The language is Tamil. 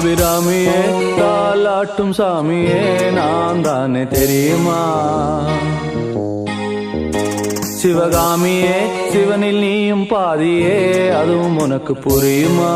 அபிராமியே தாலாட்டும் சாமியே நான் தானே தெரியுமா? சிவகாமியே சிவனில் நீயும் பாதியே அதுவும் உனக்கு புரியுமா?